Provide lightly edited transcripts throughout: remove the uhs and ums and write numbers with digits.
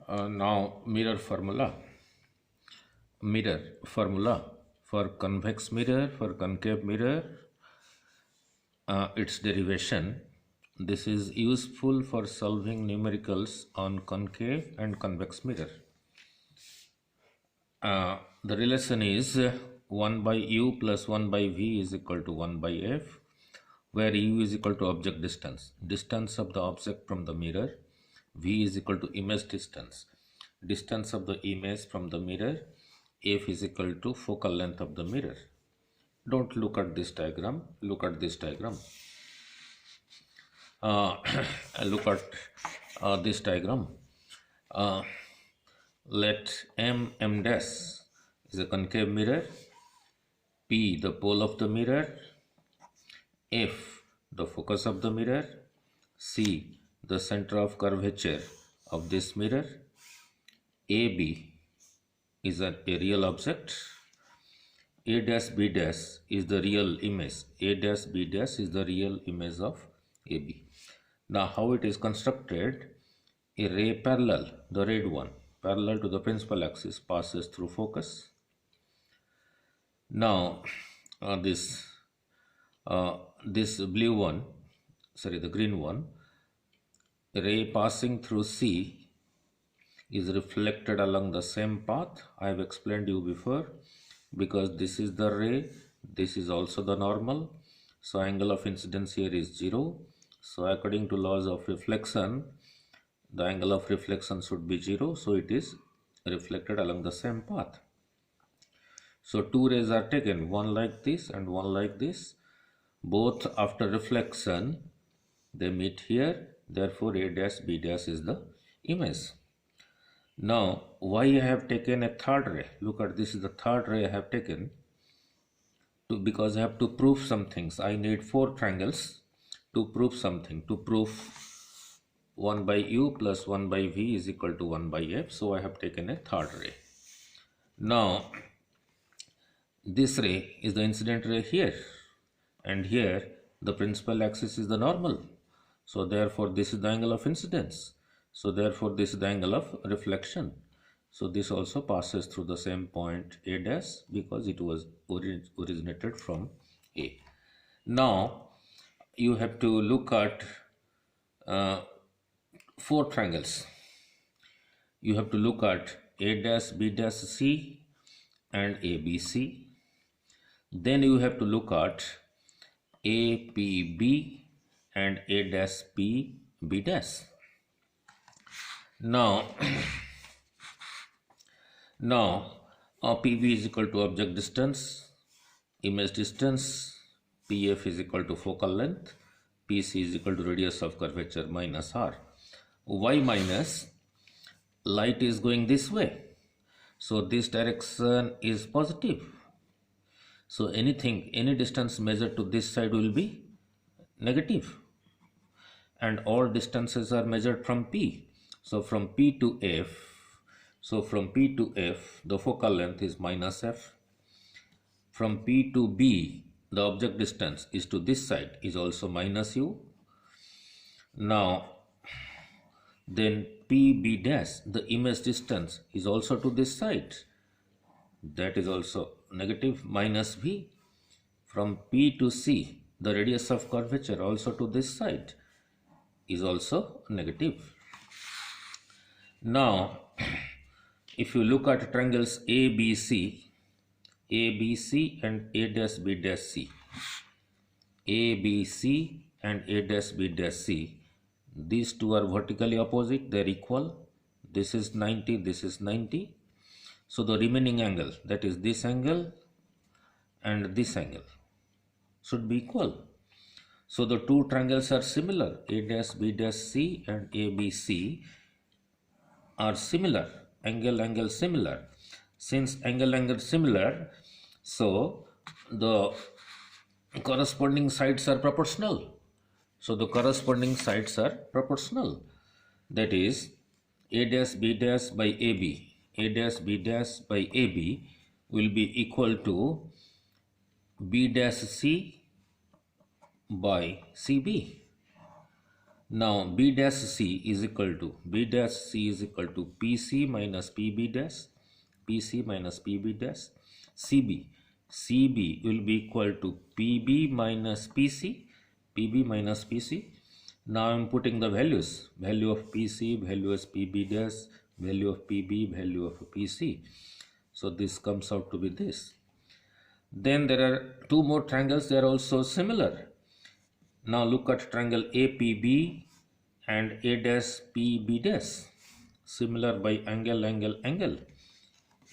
Now mirror formula for convex mirror, for concave mirror, its derivation. This is useful for solving numericals on concave and convex mirror. The relation is 1 by u plus 1 by v is equal to 1 by f, where u is equal to object distance of the object from the mirror, v is equal to image distance of the image from the mirror, f is equal to focal length of the mirror. Don't look at this diagram, look at this diagram. Look at this diagram. Let m dash is a concave mirror, p the pole of the mirror, f the focus of the mirror, c the center of curvature of this mirror, ab is a real object, a dash b dash is the real image, a dash b dash is the real image of ab. Now how it is constructed? A ray parallel, the red one, parallel to the principal axis, passes through focus. Now this blue one, sorry, the green one, ray passing through C is reflected along the same path. I have explained you before, because this is the ray, this is also the normal, so angle of incidence here is 0. So according to laws of reflection, the angle of reflection should be 0, so it is reflected along the same path. So two rays are taken, one like this and one like this. Both after reflection they meet here, therefore a dash b dash is the image. Now why I have taken a third ray? Look at this, is the third ray I have taken because I have to prove some things. I need 4 triangles to prove something, to prove 1 by u plus 1 by v is equal to 1 by f. So I have taken a third ray. Now this ray is the incident ray here, and here the principal axis is the normal. So therefore this is the angle of incidence. So therefore this is the angle of reflection. So this also passes through the same point a dash, because it was originated from A. Now you have to look at 4 triangles. You have to look at a dash b dash c and ABC. Then you have to look at APB and A dash P B dash. Now PB is equal to object distance, image distance, PF is equal to focal length, PC is equal to radius of curvature minus R. Why minus? Light is going this way, so this direction is positive. So any distance measured to this side will be negative, and all distances are measured from P. So from P to F, the focal length is minus F. From P to B, the object distance is to this side, is also minus U. Now then PB dash, the image distance, is also to this side, that is also negative, minus V. From P to C, the radius of curvature also to this side is also negative. Now if you look at triangles ABC and A dash B dash C, ABC and A dash B dash C, these two are vertically opposite, they are equal. This is 90, this is 90. So the remaining angle, that is this angle and this angle, should be equal. So the two triangles are similar, A dash B dash C and ABC are similar, angle similar. Since angle similar, so the corresponding sides are proportional. So the corresponding sides are proportional. That is A dash B dash by AB, A dash B dash by AB will be equal to B dash C by CB. Now B dash C is equal to PC minus PB dash, PC minus PB dash, CB will be equal to PB minus PC, PB minus PC. Now I am putting the values, value of PC, value of PB dash, value of PB, value of PC. So this comes out to be this. Then there are two more triangles, they are also similar. Now look at triangle APB and A dash PB dash, similar by angle.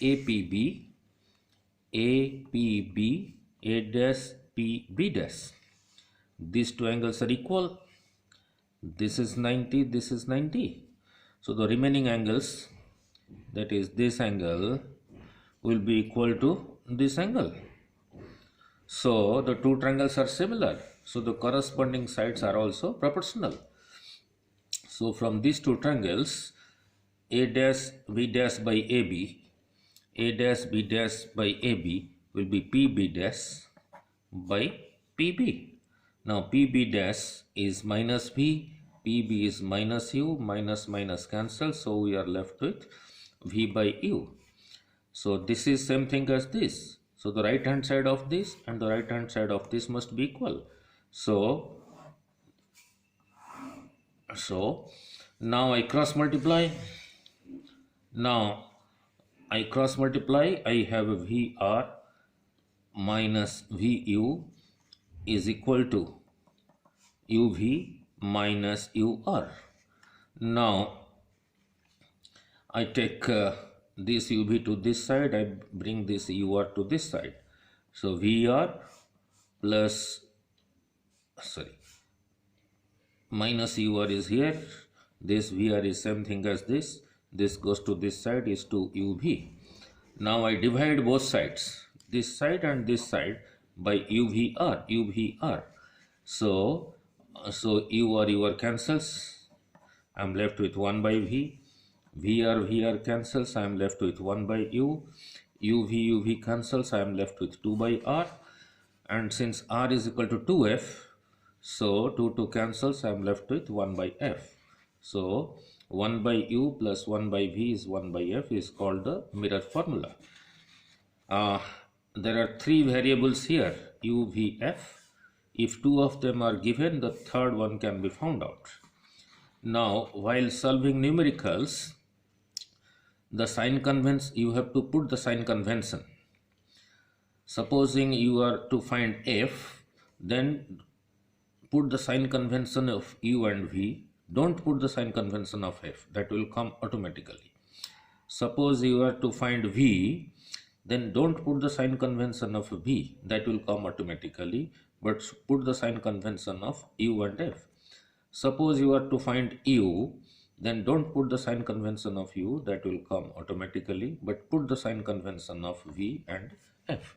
APB, A dash PB dash. These two angles are equal. This is 90, this is 90. So the remaining angles, that is this angle, will be equal to this angle. So the two triangles are similar. So the corresponding sides are also proportional. So from these two triangles, A dash B dash by AB, A dash B dash by AB will be PB dash by PB. Now PB dash is minus V, PB is minus U, minus minus cancel, so we are left with V by U. So this is same thing as this. So the right hand side of this and the right hand side of this must be equal. So now I cross multiply. Now I cross multiply, I have a VR minus VU is equal to UV minus UR. Now I take this UV to this side, I bring this UR to this side. So VR plus, minus UR is here, this VR is same thing as this goes to this side is to UV. Now I divide both sides, this side and this side, by UVR. So UR cancels, I am left with 1 by V. VR cancels, I am left with 1 by U. UV cancels, I am left with 2 by R. And since R is equal to 2F, so 2 cancels, I am left with 1 by F. So 1 by U plus 1 by V is 1 by F is called the mirror formula. There are three variables here, U, V, F. If two of them are given, the third one can be found out. Now, while solving numericals, the sign convention, you have to put the sign convention. Supposing you are to find F, then put the sign convention of U and V. Don't put the sign convention of F, that will come automatically. Suppose you are to find V, then don't put the sign convention of V, that will come automatically, but put the sign convention of U and F. Suppose you are to find U, then don't put the sign convention of U, that will come automatically, but put the sign convention of V and F.